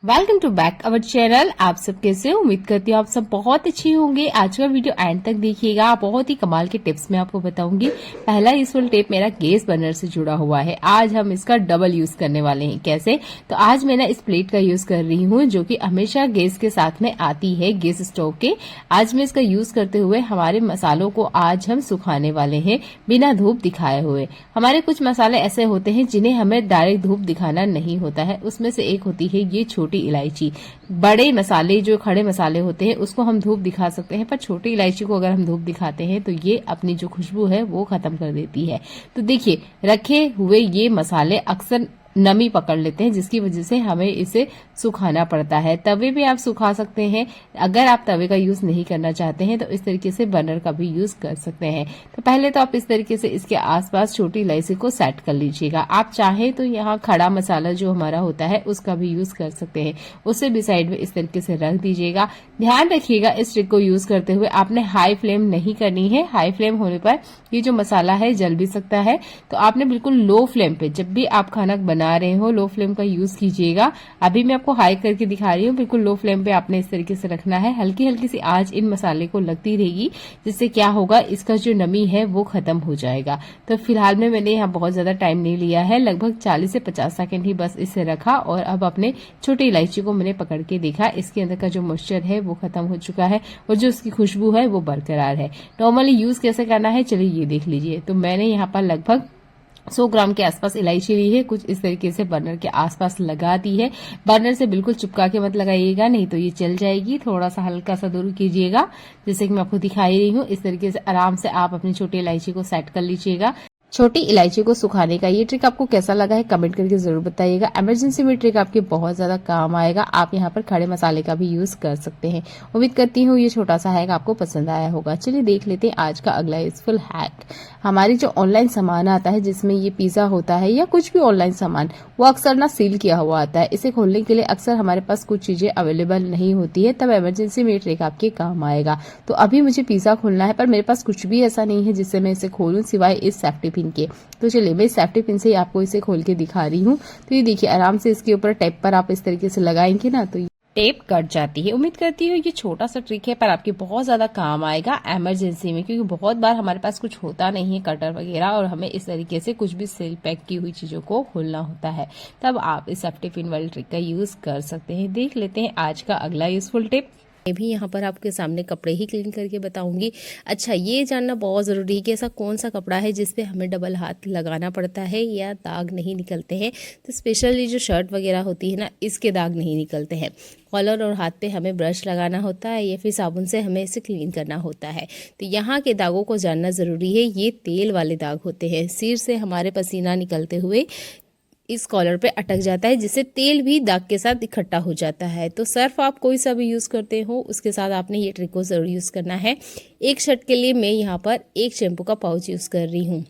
Welcome to back our channel. आप सब कैसे हो? उम्मीद करती हूँ आप सब बहुत अच्छे होंगे। आज का वीडियो एंड तक देखिएगा, बहुत ही कमाल के टिप्स मैं आपको बताऊंगी। पहला यूजफुल टिप मेरा गैस बर्नर से जुड़ा हुआ है। आज हम इसका डबल यूज करने वाले हैं। कैसे? तो आज मैं ना इस प्लेट का यूज कर रही हूँ जो कि हमेशा गैस के साथ में आती है, गैस स्टोव के। आज मैं इसका यूज करते हुए हमारे मसालों को आज हम सुखाने वाले हैं बिना धूप दिखाए हुए। हमारे कुछ मसाले ऐसे होते हैं जिन्हें हमें डायरेक्ट धूप दिखाना नहीं होता है। उसमें से एक होती है ये छोटी इलायची। बड़े मसाले जो खड़े मसाले होते हैं उसको हम धूप दिखा सकते हैं, पर छोटी इलायची को अगर हम धूप दिखाते हैं तो ये अपनी जो खुशबू है वो खत्म कर देती है। तो देखिए, रखे हुए ये मसाले अक्सर नमी पकड़ लेते हैं, जिसकी वजह से हमें इसे सुखाना पड़ता है। तवे पे आप सुखा सकते हैं। अगर आप तवे का यूज नहीं करना चाहते हैं तो इस तरीके से बर्नर का भी यूज कर सकते हैं। तो पहले तो आप इस तरीके से इसके आसपास छोटी इलायची को सेट कर लीजिएगा। आप चाहे तो यहाँ खड़ा मसाला जो हमारा होता है उसका भी यूज कर सकते हैं, उसे भी साइड में इस तरीके से रख दीजिएगा। ध्यान रखिएगा इस ट्रिक को यूज करते हुए आपने हाई फ्लेम नहीं करनी है। हाई फ्लेम होने पर ये जो मसाला है जल भी सकता है। तो आपने बिल्कुल लो फ्लेम पे, जब भी आप खाना बना रहे हो, लो फ्लेम का यूज कीजिएगा। अभी मैं आपको हाई करके दिखा रही हूँ, बिल्कुल लो फ्लेम पे आपने इस तरीके से रखना है। हल्की हल्की सी आंच इन मसाले को लगती रहेगी, जिससे क्या होगा, इसका जो नमी है वो खत्म हो जाएगा। तो फिलहाल में मैंने यहाँ बहुत ज्यादा टाइम नहीं लिया है, लगभग 40 से 50 सेकंड ही बस इसे रखा। और अब अपने छोटी इलायची को मैंने पकड़ के देखा, इसके अंदर का जो मॉइस्चर है वो खत्म हो चुका है और जो उसकी खुशबू है वो बरकरार है। नॉर्मली यूज कैसे करना है चलिए ये देख लीजिए। तो मैंने यहाँ पर लगभग 100 ग्राम के आसपास इलायची ली है, कुछ इस तरीके से बर्नर के आसपास लगा दी है। बर्नर से बिल्कुल चिपका के मत लगाइएगा, नहीं तो ये जल जाएगी। थोड़ा सा हल्का सा दूर कीजिएगा, जैसे कि मैं आपको दिखाई रही हूँ। इस तरीके से आराम से आप अपनी छोटी इलायची को सेट कर लीजिएगा। छोटी इलायची को सुखाने का ये ट्रिक आपको कैसा लगा है कमेंट करके जरूर बताइएगा। इमरजेंसी में ट्रिक आपके बहुत ज्यादा काम आएगा। आप यहाँ पर खड़े मसाले का भी यूज कर सकते हैं। उम्मीद करती हूँ ये छोटा सा हैक आपको पसंद आया होगा। चलिए देख लेते हैं आज का अगला यूजफुल हैक। हमारी जो ऑनलाइन सामान आता है, जिसमें ये पिज्जा होता है या कुछ भी ऑनलाइन सामान, वो अक्सर ना सील किया हुआ आता है। इसे खोलने के लिए अक्सर हमारे पास कुछ चीजें अवेलेबल नहीं होती है, तब इमरजेंसी में ट्रिक आपके काम आएगा। तो अभी मुझे पिज्जा खोलना है, पर मेरे पास कुछ भी ऐसा नहीं है जिससे मैं इसे खोलूं सिवाय इस सेफ्टी पिन के। तो चलिए मैं इस सेफ्टी पिन से ही आपको इसे खोल के दिखा रही हूँ। तो ये देखिए, आराम से इसके ऊपर टेप पर आप इस तरीके से लगाएंगे ना तो टेप कट जाती है। उम्मीद करती हूँ ये छोटा सा ट्रिक है, पर आपके बहुत ज्यादा काम आएगा इमरजेंसी में, क्योंकि बहुत बार हमारे पास कुछ होता नहीं है कटर वगैरह, और हमें इस तरीके से कुछ भी सील पैक की हुई चीजों को खोलना होता है। तब आप इस सेफ्टी पिन वाली ट्रिक का यूज कर सकते हैं। देख लेते हैं आज का अगला यूजफुल टिप। मैं भी यहाँ पर आपके सामने कपड़े ही क्लीन करके बताऊंगी। अच्छा, ये जानना बहुत ज़रूरी है कि ऐसा कौन सा कपड़ा है जिस पे हमें डबल हाथ लगाना पड़ता है या दाग नहीं निकलते हैं। तो स्पेशली जो शर्ट वगैरह होती है ना, इसके दाग नहीं निकलते हैं। कॉलर और हाथ पे हमें ब्रश लगाना होता है या फिर साबुन से हमें इसे क्लीन करना होता है। तो यहाँ के दागों को जानना ज़रूरी है। ये तेल वाले दाग होते हैं। सिर से हमारे पसीना निकलते हुए इस कॉलर पे अटक जाता है, जिससे तेल भी दाग के साथ इकट्ठा हो जाता है। तो सर्फ आप कोई सा भी यूज़ करते हो, उसके साथ आपने ये ट्रिक को ज़रूर यूज़ करना है। एक शर्ट के लिए मैं यहाँ पर एक शैम्पू का पाउच यूज़ कर रही हूँ।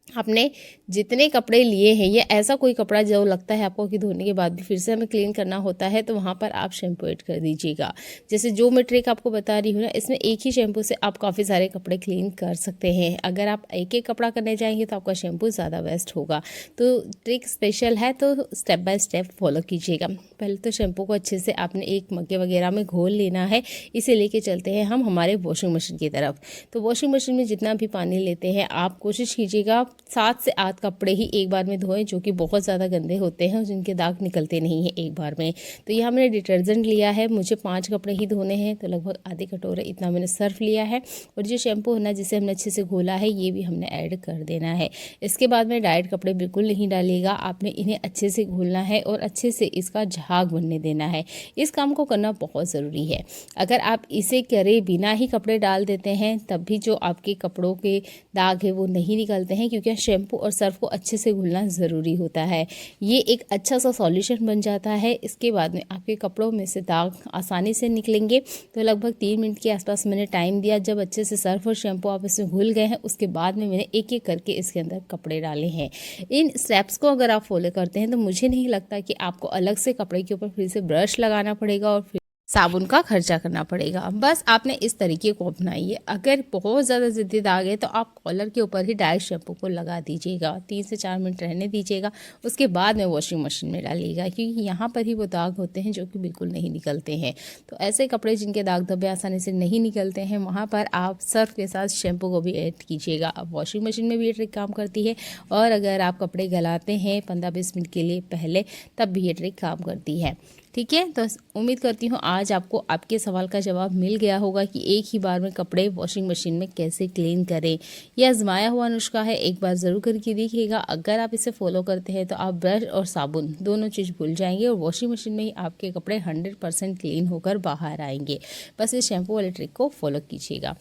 आपने जितने कपड़े लिए हैं या ऐसा कोई कपड़ा जो लगता है आपको कि धोने के बाद भी फिर से हमें क्लीन करना होता है, तो वहाँ पर आप शैम्पू ऐड कर दीजिएगा। जैसे जो मैं ट्रिक आपको बता रही हूँ ना, इसमें एक ही शैम्पू से आप काफ़ी सारे कपड़े क्लीन कर सकते हैं। अगर आप एक एक कपड़ा करने जाएंगे तो आपका शैम्पू ज़्यादा वेस्ट होगा। तो ट्रिक स्पेशल है, तो स्टेप बाय स्टेप फॉलो कीजिएगा। पहले तो शैम्पू को अच्छे से आपने एक मग्गे वगैरह में घोल लेना है। इसे लेके चलते हैं हम हमारे वॉशिंग मशीन की तरफ। तो वॉशिंग मशीन में जितना भी पानी लेते हैं, आप कोशिश कीजिएगा 7 से 8 कपड़े ही एक बार में धोएं, जो कि बहुत ज़्यादा गंदे होते हैं और जिनके दाग निकलते नहीं हैं एक बार में। तो यहाँ मैंने डिटर्जेंट लिया है, मुझे 5 कपड़े ही धोने हैं, तो लगभग आधे कटोरे इतना मैंने सर्फ लिया है। और जो शैम्पू है ना, जिसे हमने अच्छे से घोला है, ये भी हमने ऐड कर देना है। इसके बाद में डाइट कपड़े बिल्कुल नहीं डालिएगा, आपने इन्हें अच्छे से घोलना है और अच्छे से इसका झाग बनने देना है। इस काम को करना बहुत ज़रूरी है। अगर आप इसे करे बिना ही कपड़े डाल देते हैं, तब भी जो आपके कपड़ों के दाग है वो नहीं निकलते हैं, क्योंकि शैम्पू और सर्फ को अच्छे से घुलना ज़रूरी होता है। ये एक अच्छा सा सॉल्यूशन बन जाता है। इसके बाद में आपके कपड़ों में से दाग आसानी से निकलेंगे। तो लगभग 3 मिनट के आसपास मैंने टाइम दिया। जब अच्छे से सर्फ और शैम्पू आप इसमें घुल गए हैं, उसके बाद में मैंने एक एक करके इसके अंदर कपड़े डाले हैं। इन स्टेप्स को अगर आप फॉलो करते हैं तो मुझे नहीं लगता कि आपको अलग से कपड़े के ऊपर फिर से ब्रश लगाना पड़ेगा और फिर साबुन का खर्चा करना पड़ेगा। बस आपने इस तरीके को अपनाइए। अगर बहुत ज़्यादा ज़िद्दी दाग है तो आप कॉलर के ऊपर ही डायरेक्ट शैम्पू को लगा दीजिएगा, 3 से 4 मिनट रहने दीजिएगा, उसके बाद में वॉशिंग मशीन में डालिएगा, क्योंकि यहाँ पर ही वो दाग होते हैं जो कि बिल्कुल नहीं निकलते हैं। तो ऐसे कपड़े जिनके दाग धब्बे आसानी से नहीं निकलते हैं, वहाँ पर आप सर्फ के साथ शैम्पू को भी ऐड कीजिएगा। अब वॉशिंग मशीन में भी ये ट्रिक काम करती है, और अगर आप कपड़े गलाते हैं 15-20 मिनट के लिए पहले, तब भी ये ट्रिक काम करती है। ठीक है, तो उम्मीद करती हूँ आज आपको आपके सवाल का जवाब मिल गया होगा कि एक ही बार में कपड़े वॉशिंग मशीन में कैसे क्लीन करें। यह आजमाया हुआ नुस्खा है, एक बार ज़रूर करके देखिएगा। अगर आप इसे फॉलो करते हैं तो आप ब्रश और साबुन दोनों चीज़ भूल जाएंगे, और वॉशिंग मशीन में ही आपके कपड़े 100% क्लीन होकर बाहर आएंगे। बस इस शैम्पू वाले ट्रिक को फॉलो कीजिएगा।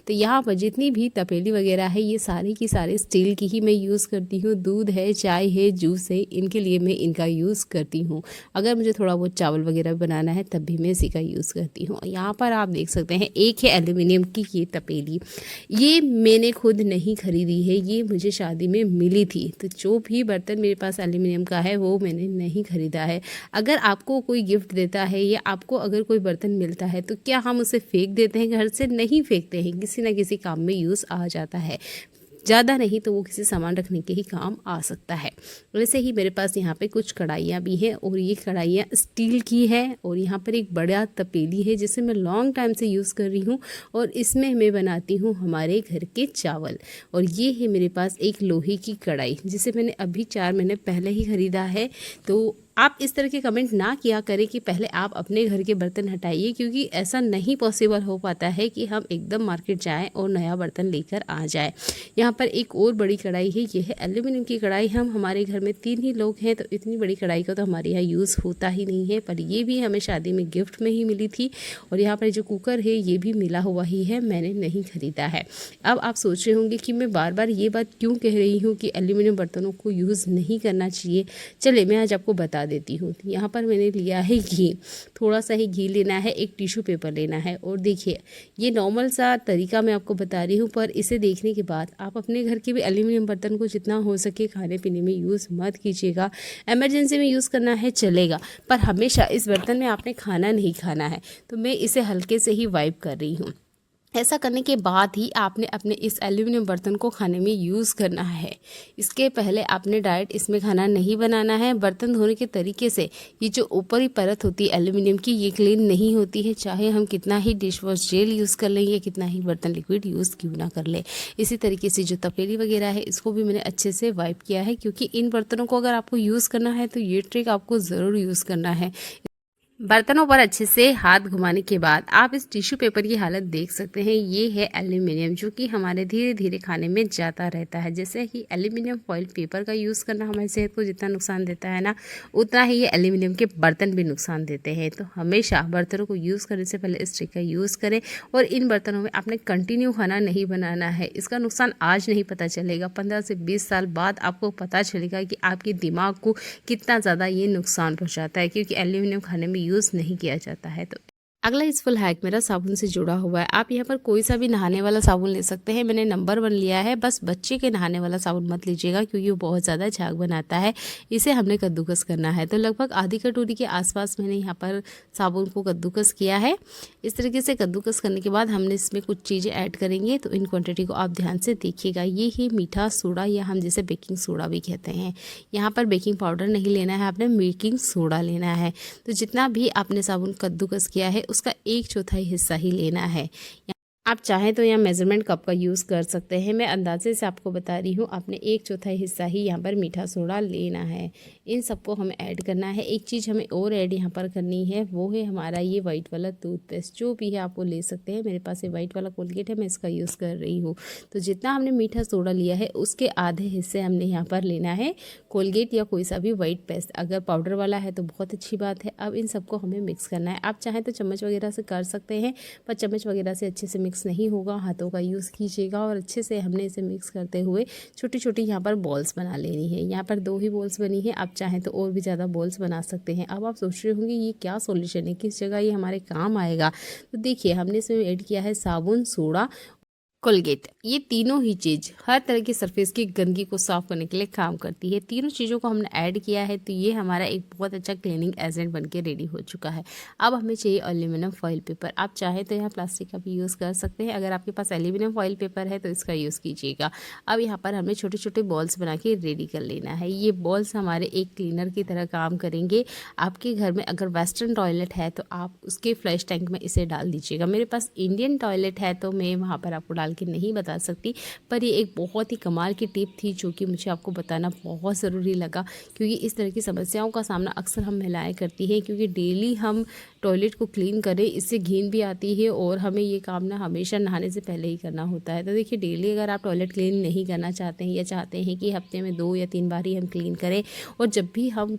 तो यहाँ पर जितनी भी तपेली वगैरह है, ये सारी की सारी स्टील की ही मैं यूज़ करती हूँ। दूध है, चाय है, जूस है, इनके लिए मैं इनका यूज़ करती हूँ। अगर मुझे थोड़ा बहुत चावल वगैरह बनाना है तब भी मैं इसी का यूज़ करती हूँ। यहाँ पर आप देख सकते हैं, एक है एल्यूमिनियम की ये तपेली। ये मैंने खुद नहीं खरीदी है, ये मुझे शादी में मिली थी। तो जो भी बर्तन मेरे पास एल्यूमिनियम का है वो मैंने नहीं खरीदा है। अगर आपको कोई गिफ्ट देता है या आपको अगर कोई बर्तन मिलता है तो क्या हम उसे फेंक देते हैं? घर से नहीं फेंकते हैं, किसी ना किसी काम में यूज़ आ जाता है। ज़्यादा नहीं तो वो किसी सामान रखने के ही काम आ सकता है। वैसे ही मेरे पास यहाँ पे कुछ कढ़ाइयाँ भी हैं, और ये कढ़ाइयाँ स्टील की है, और यहाँ पर एक बड़ा तपेली है जिसे मैं लॉन्ग टाइम से यूज़ कर रही हूँ, और इसमें मैं बनाती हूँ हमारे घर के चावल। और ये है मेरे पास एक लोहे की कढ़ाई, जिसे मैंने अभी 4 महीने पहले ही ख़रीदा है। तो आप इस तरह के कमेंट ना किया करें कि पहले आप अपने घर के बर्तन हटाइए, क्योंकि ऐसा नहीं पॉसिबल हो पाता है कि हम एकदम मार्केट जाएं और नया बर्तन लेकर आ जाएं। यहाँ पर एक और बड़ी कढ़ाई है, ये है एल्यूमिनियम की कढ़ाई। हम हमारे घर में 3 ही लोग हैं, तो इतनी बड़ी कढ़ाई का तो हमारे यहाँ यूज़ होता ही नहीं है, पर ये भी हमें शादी में गिफ्ट में ही मिली थी। और यहाँ पर जो कुकर है ये भी मिला हुआ ही है, मैंने नहीं खरीदा है। अब आप सोच रहे होंगे कि मैं बार बार ये बात क्यों कह रही हूँ कि एल्यूमिनियम बर्तनों को यूज़ नहीं करना चाहिए। चले मैं आज आपको बता देती हूँ। यहाँ पर मैंने लिया है घी, थोड़ा सा ही घी लेना है, एक टिश्यू पेपर लेना है। और देखिए, ये नॉर्मल सा तरीका मैं आपको बता रही हूँ, पर इसे देखने के बाद आप अपने घर के भी एल्यूमिनियम बर्तन को जितना हो सके खाने पीने में यूज़ मत कीजिएगा। इमरजेंसी में यूज़ करना है चलेगा, पर हमेशा इस बर्तन में आपने खाना नहीं खाना है। तो मैं इसे हल्के से ही वाइप कर रही हूँ। ऐसा करने के बाद ही आपने अपने इस एल्यूमिनियम बर्तन को खाने में यूज़ करना है। इसके पहले आपने डायरेक्ट इसमें खाना नहीं बनाना है। बर्तन धोने के तरीके से ये जो ऊपरी परत होती है एल्यूमिनियम की, ये क्लीन नहीं होती है, चाहे हम कितना ही डिश वॉश जेल यूज़ कर लें या कितना ही बर्तन लिक्विड यूज़ क्यों ना कर लें। इसी तरीके से जो तपेली वगैरह है इसको भी मैंने अच्छे से वाइप किया है, क्योंकि इन बर्तनों को अगर आपको यूज़ करना है तो ये ट्रिक आपको ज़रूर यूज़ करना है। बर्तनों पर अच्छे से हाथ घुमाने के बाद आप इस टिश्यू पेपर की हालत देख सकते हैं। ये है एल्यूमिनियम, जो कि हमारे धीरे धीरे खाने में जाता रहता है। जैसे कि एल्यूमिनियम फॉइल पेपर का यूज़ करना हमारी सेहत को जितना नुकसान देता है ना, उतना ही ये एल्यूमिनियम के बर्तन भी नुकसान देते हैं। तो हमेशा बर्तनों को यूज़ करने से पहले इस ट्रिक का यूज़ करें, और इन बर्तनों में आपने कंटिन्यू खाना नहीं बनाना है। इसका नुकसान आज नहीं पता चलेगा, 15 से 20 साल बाद आपको पता चलेगा कि आपके दिमाग को कितना ज़्यादा ये नुकसान पहुँचाता है, क्योंकि एल्यूमिनियम खाने में यूज़ नहीं किया जाता है। तो अगला यूजफुल हैक मेरा साबुन से जुड़ा हुआ है। आप यहाँ पर कोई सा भी नहाने वाला साबुन ले सकते हैं। मैंने नंबर 1 लिया है। बस बच्चे के नहाने वाला साबुन मत लीजिएगा, क्योंकि वो बहुत ज़्यादा झाग बनाता है। इसे हमने कद्दूकस करना है। तो लगभग आधी कटोरी के आसपास मैंने यहाँ पर साबुन को कद्दूकस किया है। इस तरीके से कद्दूकस करने के बाद हमने इसमें कुछ चीज़ें ऐड करेंगे, तो इन क्वान्टिटी को आप ध्यान से देखिएगा। ये ही मीठा सोडा, या हम जिसे बेकिंग सोडा भी कहते हैं। यहाँ पर बेकिंग पाउडर नहीं लेना है, आपने बेकिंग सोडा लेना है। तो जितना भी आपने साबुन कद्दूकस किया है उसका 1/4 हिस्सा ही लेना है। आप चाहें तो यहाँ मेज़रमेंट कप का यूज़ कर सकते हैं। मैं अंदाजे से आपको बता रही हूँ, आपने 1/4 हिस्सा ही यहाँ पर मीठा सोडा लेना है। इन सबको हमें ऐड करना है। एक चीज़ हमें और ऐड यहाँ पर करनी है, वो है हमारा ये वाइट वाला टूथपेस्ट। जो भी है आप वो ले सकते हैं। मेरे पास ये वाइट वाला कोलगेट है, मैं इसका यूज़ कर रही हूँ। तो जितना हमने मीठा सोडा लिया है उसके आधे हिस्से हमने यहाँ पर लेना है कोलगेट या कोई सा भी वाइट पेस्ट। अगर पाउडर वाला है तो बहुत अच्छी बात है। अब इन सबको हमें मिक्स करना है। आप चाहें तो चम्मच वगैरह से कर सकते हैं, पर चम्मच वगैरह से अच्छे से मिक्स नहीं होगा, हाथों का यूज़ कीजिएगा। और अच्छे से हमने इसे मिक्स करते हुए छोटी छोटी यहाँ पर बॉल्स बना लेनी है। यहाँ पर 2 ही बॉल्स बनी है, आप चाहें तो और भी ज़्यादा बॉल्स बना सकते हैं। अब आप सोच रहे होंगे ये क्या सॉल्यूशन है, किस जगह ये हमारे काम आएगा। तो देखिए, हमने इसमें ऐड किया है साबुन, सोडा कोलगेट, ये तीनों ही चीज़ हर तरह की सरफेस की गंदगी को साफ करने के लिए काम करती है। तीनों चीज़ों को हमने ऐड किया है तो ये हमारा एक बहुत अच्छा क्लीनिंग एजेंट बन के रेडी हो चुका है। अब हमें चाहिए एल्यूमिनियम फॉइल पेपर। आप चाहें तो यहाँ प्लास्टिक का भी यूज़ कर सकते हैं। अगर आपके पास एल्यूमिनियम फॉइल पेपर है तो इसका यूज़ कीजिएगा। अब यहाँ पर हमें छोटे छोटे बॉल्स बना के रेडी कर लेना है। ये बॉल्स हमारे एक क्लीनर की तरह काम करेंगे। आपके घर में अगर वेस्टर्न टॉयलेट है तो आप उसके फ्लश टैंक में इसे डाल दीजिएगा। मेरे पास इंडियन टॉयलेट है तो मैं वहाँ पर आपको डाल के नहीं बता सकती, पर ये एक बहुत ही कमाल की टिप थी जो कि मुझे आपको बताना बहुत ज़रूरी लगा, क्योंकि इस तरह की समस्याओं का सामना अक्सर हम महिलाएं करती हैं। क्योंकि डेली हम टॉयलेट को क्लीन करें, इससे घिन भी आती है और हमें ये काम ना हमेशा नहाने से पहले ही करना होता है। तो देखिए, डेली अगर आप टॉयलेट क्लीन नहीं करना चाहते हैं या चाहते हैं कि हफ्ते में 2 या 3 बार ही हम क्लीन करें और जब भी हम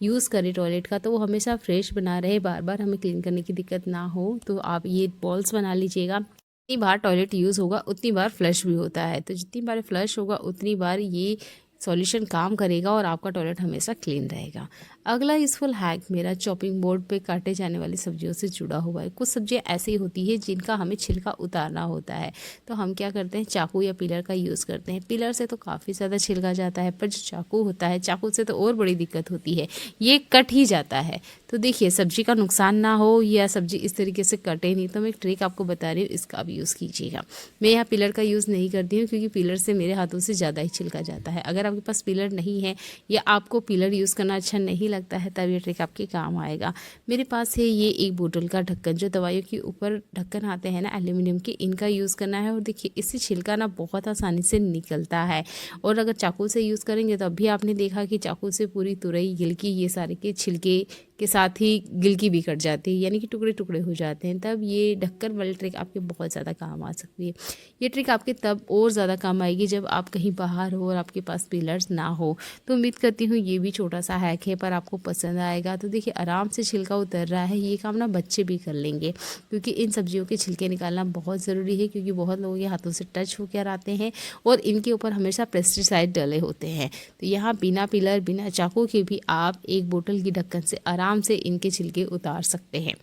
यूज़ करें टॉयलेट का तो वो हमेशा फ्रेश बना रहे, बार बार हमें क्लीन करने की दिक्कत ना हो, तो आप ये बॉल्स बना लीजिएगा। जितनी बार टॉयलेट यूज़ होगा उतनी बार फ्लश भी होता है, तो जितनी बार फ्लश होगा उतनी बार ये सॉल्यूशन काम करेगा और आपका टॉयलेट हमेशा क्लीन रहेगा। अगला यूज़फुल हैक मेरा चॉपिंग बोर्ड पे काटे जाने वाली सब्जियों से जुड़ा हुआ है। कुछ सब्जियां ऐसी होती है जिनका हमें छिलका उतारना होता है, तो हम क्या करते हैं, चाकू या पिलर का यूज़ करते हैं। पिलर से तो काफ़ी ज़्यादा छिलका जाता है, पर जो चाकू होता है, चाकू से तो और बड़ी दिक्कत होती है, ये कट ही जाता है। तो देखिए, सब्जी का नुकसान ना हो या सब्जी इस तरीके से कटे नहीं, तो मैं एक ट्रिक आपको बता रही हूँ, इसका भी यूज़ कीजिएगा। मैं यहाँ पिलर का यूज़ नहीं करती हूँ क्योंकि पिलर से मेरे हाथों से ज़्यादा ही छिलका जाता है। अगर आपके पास पिलर नहीं है या आपको पिलर यूज़ करना अच्छा नहीं लगता है, तब ये ट्रिक आपके काम आएगा। मेरे पास है ये एक बोतल का ढक्कन, जो दवाइयों के ऊपर ढक्कन आते हैं ना एल्यूमिनियम के, इनका यूज़ करना है। और देखिए, इससे छिलका ना बहुत आसानी से निकलता है। और अगर चाकू से यूज़ करेंगे तो अभी आपने देखा कि चाकू से पूरी तुरई, गिलकी, ये सारे के छिलके के साथ ही गिलकी भी कट जाती है, यानी कि टुकड़े टुकड़े हो जाते हैं। तब ये ढक्कन वाली ट्रिक आपके बहुत ज़्यादा काम आ सकती है। ये ट्रिक आपके तब और ज़्यादा काम आएगी जब आप कहीं बाहर हो और आपके पास पिलर्स ना हो। तो उम्मीद करती हूँ ये भी छोटा सा हैक है, पर आपको पसंद आएगा। तो देखिए, आराम से छिलका उतर रहा है, ये काम ना बच्चे भी कर लेंगे, क्योंकि इन सब्जियों के छिलके निकालना बहुत ज़रूरी है, क्योंकि बहुत लोगों के हाथों से टच होकर आते हैं और इनके ऊपर हमेशा पेस्टिसाइड डले होते हैं। तो यहाँ बिना पिलर, बिना चाकू के भी आप एक बोतल की ढक्कन से आराम से इनके छिलके उतार सकते हैं।